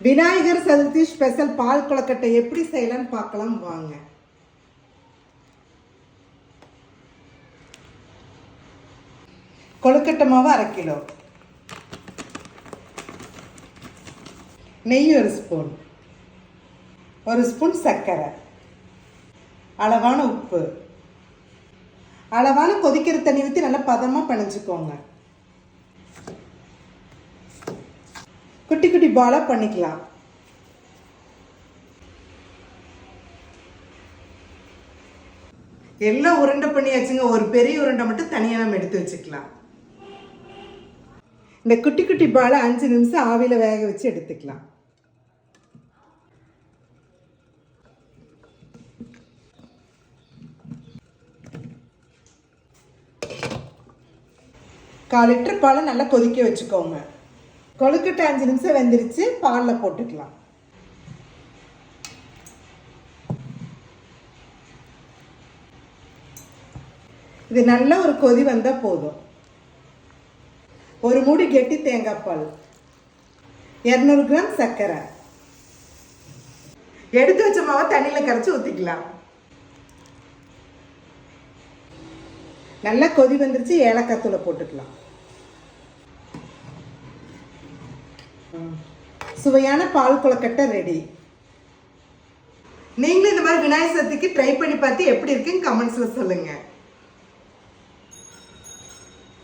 Vinayagar Chaturthi special பால் கொழுக்கட்டை எப்படி செய்யலாம்னு பார்க்கலாம் வாங்க. கொழுக்கட்டை மாவு 1/2 கிலோ, நெய் 1 ஸ்பூன், 1 ஸ்பூன் சர்க்கரை, அளவான உப்பு, அளவான கொதிக்கிற தண்ணி ஊற்றி நல்லா பதமாக பிணைஞ்சுக்கோங்க. குட்டி குட்டி பாலா பண்ணிக்கலாம். எல்லாம் உருண்டை பண்ணியாச்சுங்க. ஒரு பெரிய உருண்டை மட்டும் தனியாக நம்ம எடுத்து வச்சுக்கலாம். இந்த குட்டி குட்டி பாலை 5 நிமிஷம் ஆவியில் வேக வச்சு எடுத்துக்கலாம். கால் லிட்டர் பாலை நல்லா கொதிக்க வச்சுக்கோங்க. கொழுக்கட்டை 5 நிமிஷம் வெந்துருச்சு. பாலில் போட்டுக்கலாம். இது நல்ல ஒரு கொதி வந்தால் போதும். ஒரு மூடி கெட்டி தேங்காய் பால், 200 கிராம் சர்க்கரை, எடுத்து வச்ச மாவை தண்ணியில் கரைச்சி ஊற்றிக்கலாம். நல்லா கொதி வந்துருச்சு. ஏலக்காய் தூளை போட்டுக்கலாம். சுவையான பால் கொழுக்கட்டை ரெடி. நீங்களும் இந்த மாதிரி விநாயகர் சதுர்த்திக்கு ட்ரை பண்ணி பார்த்து எப்படி இருக்குன்னு கமெண்ட்ஸில் சொல்லுங்கள்.